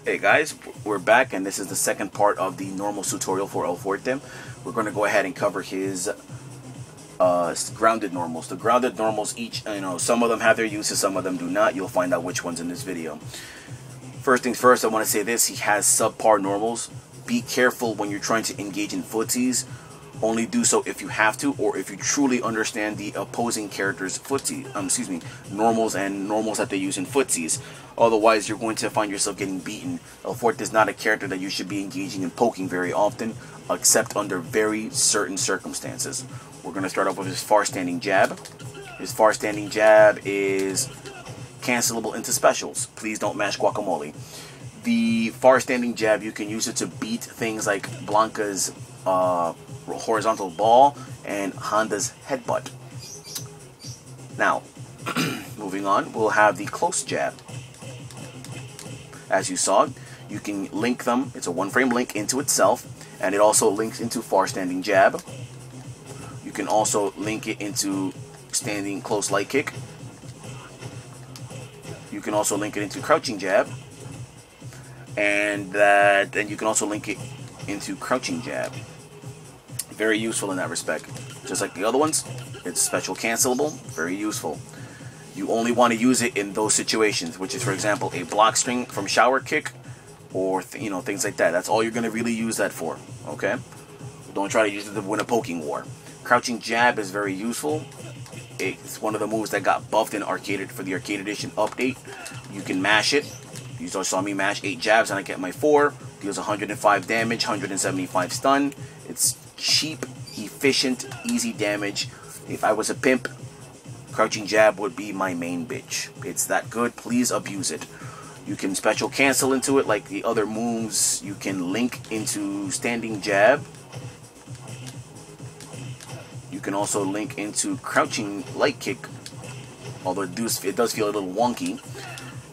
Hey guys, we're back, and this is the second part of the normals tutorial for El Fuerte. We're going to go ahead and cover his grounded normals. The grounded normals, each, some of them have their uses, some of them do not. You'll find out which ones in this video. First things first, I want to say this: he has subpar normals. Be careful when you're trying to engage in footsies. Only do so if you have to, or if you truly understand the opposing character's normals and normals that they use in footsies. Otherwise, you're going to find yourself getting beaten. El Fuerte is not a character that you should be engaging in poking very often, except under very certain circumstances. We're going to start off with his far standing jab. His far standing jab is cancelable into specials. Please don't mash guacamole. The far standing jab, you can use it to beat things like Blanca's horizontal ball and Honda's headbutt. Now, moving on, we'll have the close jab. As you saw, you can link them. It's a one-frame link into itself, and it also links into far standing jab. You can also link it into standing close light kick. You can also link it into crouching jab, and then you can also link it into crouching jab. Very useful in that respect. Just like the other ones, it's special cancelable, very useful. You only want to use it in those situations, which is, for example, a block string from shower kick, or things like that. That's all you're going to really use that for, okay? Don't try to use it to win a poking war. Crouching jab is very useful. It's one of the moves that got buffed in for the Arcade Edition update. You can mash it. You saw me mash 8 jabs and I get my 4. Deals 105 damage, 175 stun. It's cheap, efficient, easy damage. If I was a pimp, crouching jab would be my main bitch. It's that good. Please abuse it. You can special cancel into it like the other moves. You can link into standing jab. You can also link into crouching light kick, although it does feel a little wonky.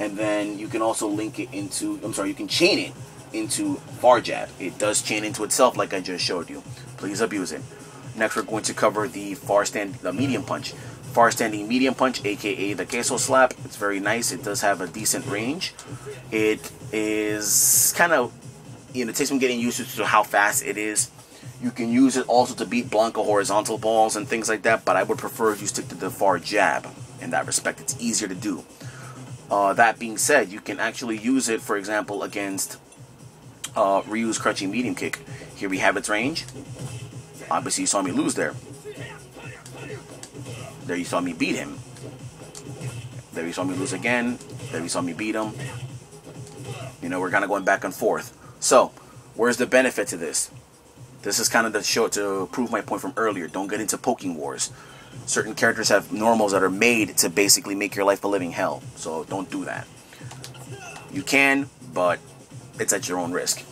And then you can also link it into, you can chain it into far jab. It does chain into itself like I just showed you. Please abuse it. Next, we're going to cover the medium punch. Far standing medium punch, aka the queso slap. It's very nice. It does have a decent range. It is kind of, it takes some getting used to how fast it is. You can use it also to beat Blanca horizontal balls and things like that, but I would prefer if you stick to the far jab in that respect. It's easier to do. That being said, you can actually use it, for example, against Ryu's crouching medium kick. Here we have its range. Obviously, you saw me lose there. There you saw me beat him. There you saw me lose again. There you saw me beat him. We're kind of going back and forth. So, where's the benefit to this? This is kind of the show to prove my point from earlier. Don't get into poking wars. Certain characters have normals that are made to basically make your life a living hell. So don't do that. You can, but it's at your own risk.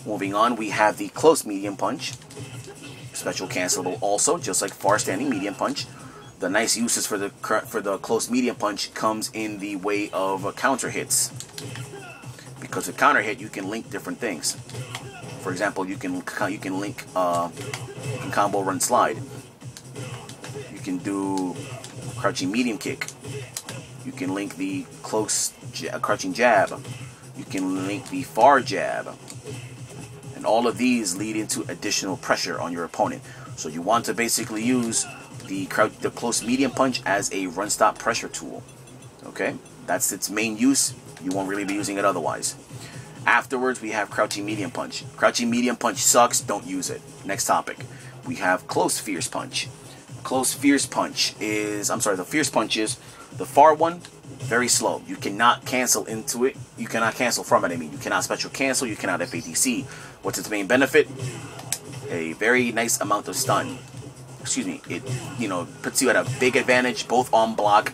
Moving on, we have the close medium punch. Special cancelable also, just like far standing medium punch. The nice uses for the close medium punch comes in the way of counter hits. Because with counter hit, you can link different things. For example, you can link combo run slide. You can do crouching medium kick. You can link the close crouching jab. You can link the far jab. And all of these lead into additional pressure on your opponent. So you want to basically use the close medium punch as a run stop pressure tool. Okay? That's its main use. You won't really be using it otherwise. Afterwards, we have crouching medium punch. Crouching medium punch sucks. Don't use it. Next topic. We have close fierce punch. Close fierce punch is, the fierce punch is the far one, very slow. You cannot cancel into it. You cannot cancel from it, You cannot special cancel. You cannot FADC. What's its main benefit? A very nice amount of stun. It, puts you at a big advantage, both on block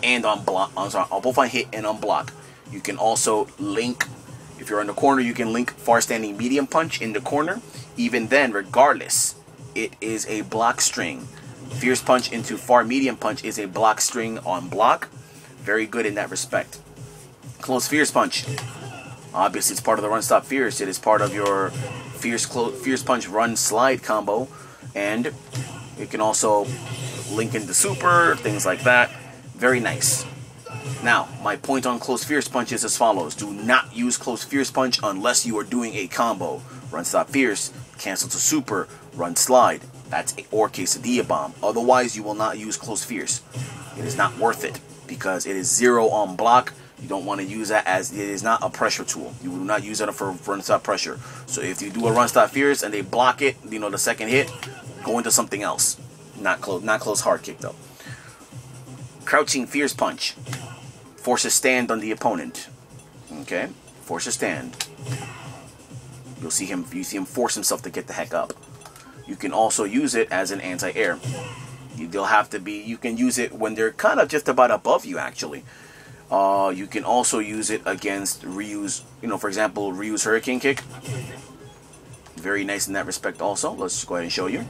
and on block. Both on hit and on block. You can also link, if you're in the corner, you can link far standing medium punch in the corner. Even then, regardless, it is a block string. Fierce punch into far medium punch is a block string on block. Very good in that respect. Close fierce punch. Obviously, it's part of the run stop fierce. It is part of your fierce punch run slide combo. And it can also link into super, things like that. Very nice. Now, my point on close fierce punch is as follows. Do not use close fierce punch unless you are doing a combo. Run stop fierce, cancel to super, run slide. That's or quesadilla bomb. Otherwise, you will not use close fierce. It is not worth it because it is 0 on block. You don't want to use that as it is not a pressure tool. You will not use that for run stop pressure. So if you do a run stop fierce and they block it, you know, the second hit, go into something else. Not close hard kick though. Crouching fierce punch. Forces stand on the opponent. Okay? Forces stand. You see him force himself to get the heck up. You can also use it as an anti-air. You can use it when they're kind of just about above you actually. You can also use it against Ryu's, you know, for example, Ryu's Hurricane Kick. Very nice in that respect also. Let's just go ahead and show you.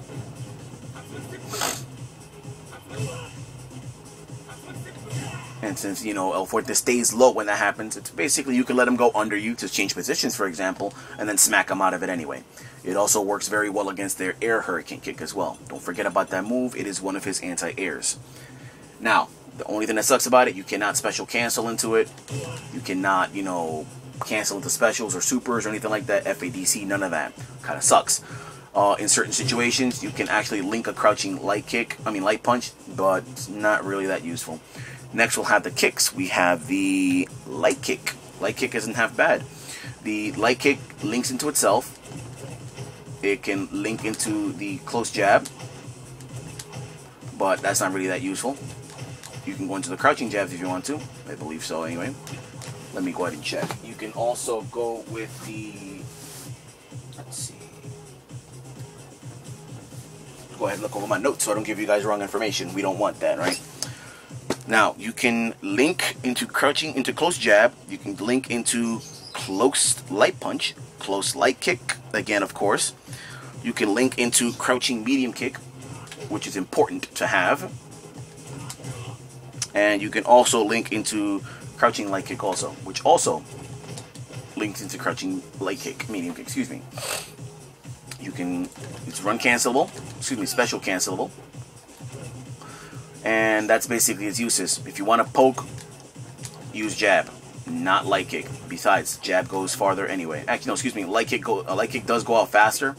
And since, you know, El Fuerte stays low when that happens, it's basically you can let him go under you to change positions, for example, and then smack him out of it anyway. It also works very well against their air Hurricane Kick as well. Don't forget about that move. It is one of his anti-airs. Now, the only thing that sucks about it, you cannot special cancel into it. You cannot, you know, cancel into specials or supers or anything like that. FADC, none of that. Kind of sucks. In certain situations, you can actually link a crouching light punch, but it's not really that useful. Next, we'll have the kicks. We have the light kick. Light kick isn't half bad. The light kick links into itself. It can link into the close jab, but that's not really that useful. You can go into the crouching jabs if you want to. I believe so anyway. Let me go ahead and check. You can also go with the... Let's see. Go ahead and look over my notes so I don't give you guys wrong information. We don't want that, right? Now, you can link into crouching, into close jab. You can link into close light punch, close light kick, again, of course. You can link into crouching medium kick, which is important to have. And you can also link into crouching light kick also, which also links into crouching light kick, medium kick, excuse me. You can, it's run cancelable, special cancelable. And that's basically its uses. If you want to poke, use jab, not light kick. Besides, jab goes farther anyway. Actually, no, light kick does go out faster,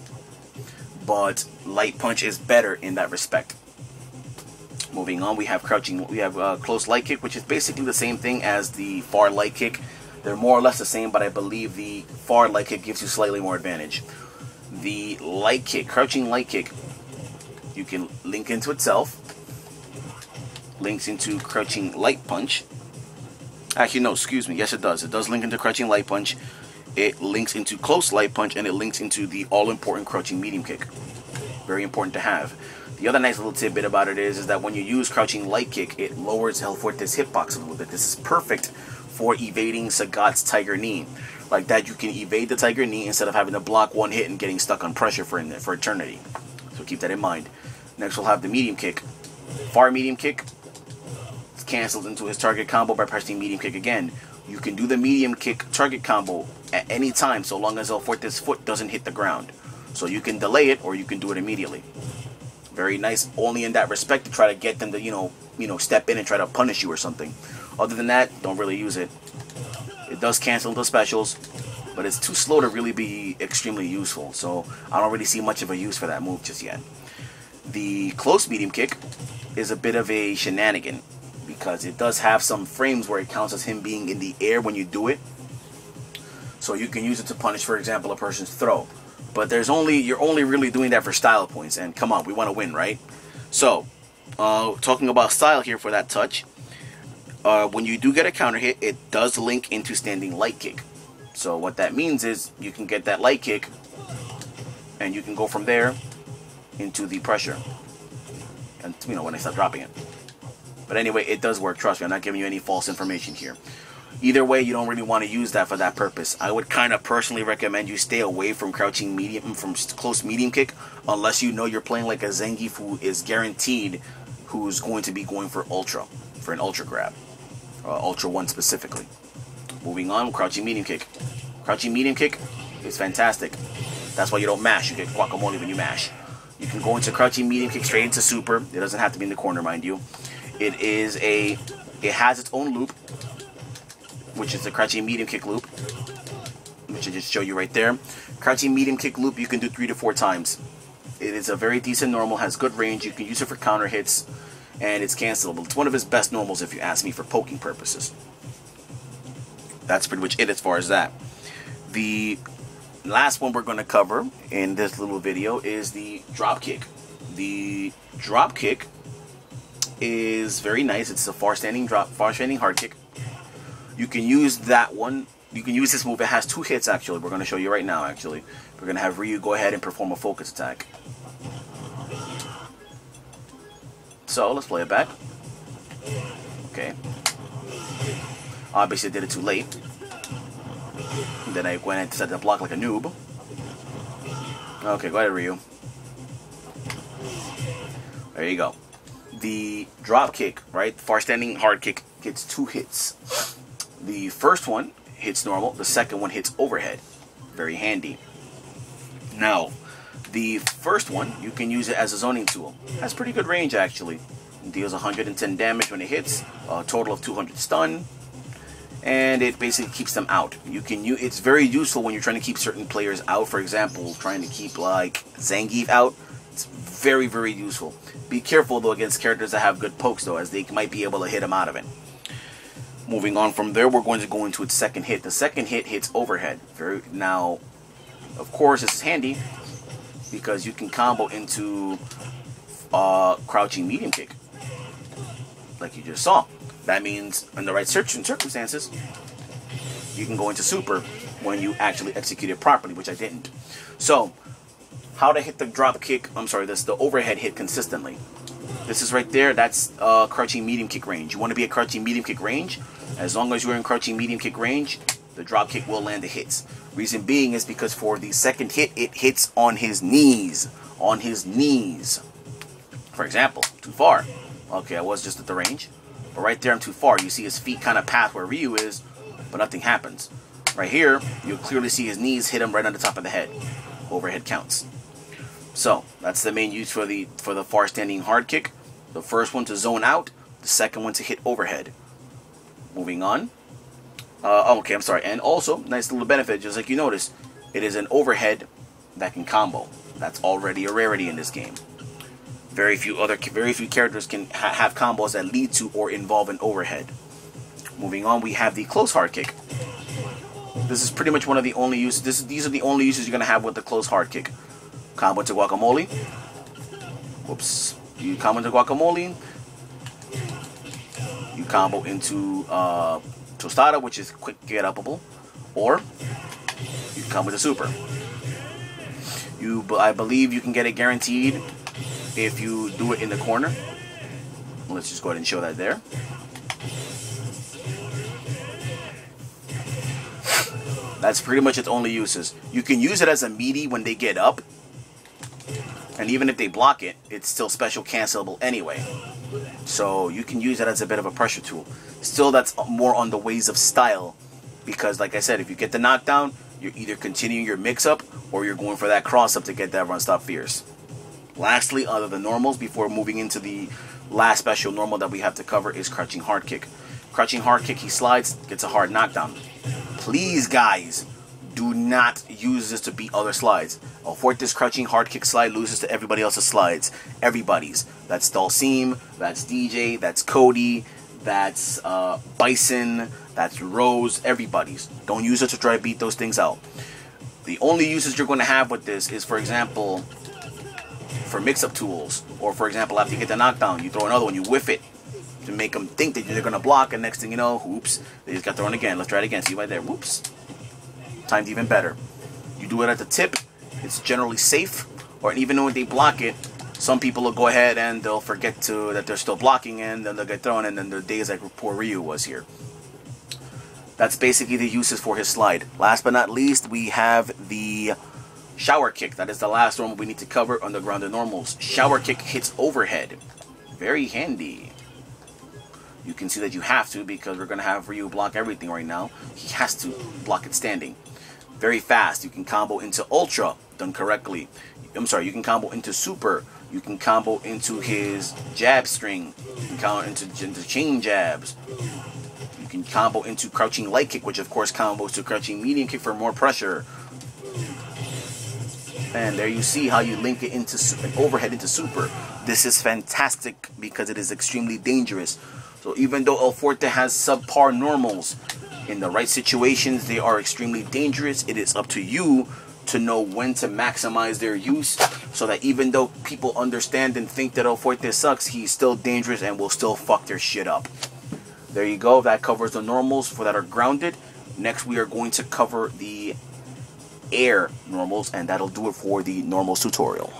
but light punch is better in that respect. Moving on, we have close light kick, which is basically the same thing as the far light kick. They're more or less the same, but I believe the far light kick gives you slightly more advantage. The light kick, crouching light kick, you can link into itself. Links into crouching light punch. Actually, no, excuse me. Yes, it does. It does link into crouching light punch. It links into close light punch, and it links into the all-important crouching medium kick. Very important to have. The other nice little tidbit about it is that when you use crouching light kick, it lowers El Fuerte's hitbox a little bit. This is perfect for evading Sagat's Tiger Knee. Like that, you can evade the Tiger Knee instead of having to block one hit and getting stuck on pressure for eternity. So keep that in mind. Next, we'll have the medium kick. Far medium kick. It's canceled into his target combo by pressing medium kick again. You can do the medium kick target combo at any time so long as El Fuerte's foot doesn't hit the ground. So you can delay it or you can do it immediately. Very nice, only in that respect to try to get them to, you know, step in and try to punish you or something. Other than that, don't really use it. It does cancel into specials, but it's too slow to really be extremely useful. So I don't really see much of a use for that move just yet. The close medium kick is a bit of a shenanigan because it does have some frames where it counts as him being in the air when you do it. So you can use it to punish, for example, a person's throw. But you're only really doing that for style points, and come on, we want to win, right? So, talking about style here for that touch, when you do get a counter hit, it does link into standing light kick. So what that means is you can get that light kick, and you can go from there into the pressure, and when I stop dropping it. But anyway, it does work. Trust me, I'm not giving you any false information here. Either way, you don't really want to use that for that purpose. I would kind of personally recommend you stay away from crouching medium, from close medium kick, unless you know you're playing like a Zangief who is guaranteed, who's going to be going for an ultra grab, ultra one specifically. Moving on, crouching medium kick. Crouching medium kick is fantastic. That's why you don't mash. You get guacamole when you mash. You can go into crouching medium kick straight into super. It doesn't have to be in the corner, mind you. It has its own loop, which is the crouching medium kick loop, which I just show you right there. Crouching medium kick loop you can do 3 to 4 times. It is a very decent normal, has good range. You can use it for counter hits, and it's cancelable. It's one of his best normals if you ask me, for poking purposes. That's pretty much it as far as that. The last one we're going to cover in this little video is the drop kick. The drop kick is very nice. It's a far standing hard kick. You can use that one. You can use this move. It has 2 hits actually. We're going to show you right now actually. We're going to have Ryu go ahead and perform a focus attack. So let's play it back. Okay. Obviously I did it too late. And then I went and decided to block like a noob. Okay, go ahead, Ryu. There you go. The drop kick, right? Far standing hard kick gets 2 hits. The first one hits normal. The second one hits overhead. Very handy. Now, the first one, you can use it as a zoning tool. Has pretty good range actually. It deals 110 damage when it hits. A total of 200 stun. And it basically keeps them out. It's very useful when you're trying to keep certain players out. For example, trying to keep like Zangief out. It's very, very useful. Be careful though against characters that have good pokes though, as they might be able to hit him out of it. Moving on from there, we're going to go into its second hit. The second hit hits overhead. Now, of course, this is handy because you can combo into crouching medium kick, like you just saw. That means in the right circumstances, you can go into super when you actually execute it properly, which I didn't. So, how to hit the drop kick, the overhead hit consistently. This is right there, that's crouching medium kick range. You want to be at crouching medium kick range. As long as you're in crouching medium kick range, the drop kick will land the hits. Reason being is because for the second hit, it hits on his knees. On his knees. For example, too far. Okay, I was just at the range. But right there, I'm too far. You see his feet kind of pass where Ryu is, but nothing happens. Right here, you'll clearly see his knees hit him right on the top of the head. Overhead counts. So, that's the main use for the far standing hard kick. The first one to zone out, the second one to hit overhead. Moving on. And also, nice little benefit, just like you notice, it is an overhead that can combo. That's already a rarity in this game. Very few characters can have combos that lead to or involve an overhead. Moving on, we have the close hard kick. This is pretty much one of the only uses. These are the only uses you're gonna have with the close hard kick. Combo into guacamole. Whoops. You combo into guacamole. You combo into tostada, which is quick get upable, or you combo into super. I believe you can get it guaranteed if you do it in the corner. Let's just go ahead and show that there. That's pretty much its only uses. You can use it as a meaty when they get up, and even if they block it, it's still special cancelable anyway. So you can use it as a bit of a pressure tool. Still, that's more on the ways of style, because like I said, if you get the knockdown, you're either continuing your mix-up or you're going for that cross-up to get that run-stop fierce. Lastly, other than normals, before moving into the last special normal that we have to cover, is crouching hard kick. Crouching hard kick, he slides, gets a hard knockdown. Please, guys, do not use this to beat other slides. El Fuerte's crouching hard kick slide loses to everybody else's slides. Everybody's. That's Dalsim, that's DJ, that's Cody, that's Bison, that's Rose, everybody's. Don't use it to try to beat those things out. The only uses you're going to have with this is, for example, for mix-up tools, or for example, after you get the knockdown, you throw another one, you whiff it to make them think that they're going to block, and next thing you know, oops, they just got thrown again. Let's try it again. See right there, whoops. Timed even better. You do it at the tip, it's generally safe, or even when they block it, some people will go ahead and they'll forget that they're still blocking, and then they'll get thrown, and then the days like poor Ryu was here. That's basically the uses for his slide. Last but not least, we have the shower kick. That is the last normal we need to cover on the grounded normals. Shower kick hits overhead. Very handy. You can see that you have to, because we're going to have Ryu block everything right now. He has to block it standing. Very fast. You can combo into Ultra, done correctly. You can combo into Super, You can combo into his jab string. You can combo into chain jabs. You can combo into crouching light kick, which of course combos to crouching medium kick for more pressure. And there you see how you link it into an overhead into super. This is fantastic because it is extremely dangerous. So even though El Fuerte has subpar normals, in the right situations they are extremely dangerous. It is up to you to know when to maximize their use, so that even though people understand and think that El Fuerte sucks, he's still dangerous and will still fuck their shit up. There you go. That covers the normals for that are grounded. Next we are going to cover the air normals, and that'll do it for the normals tutorial.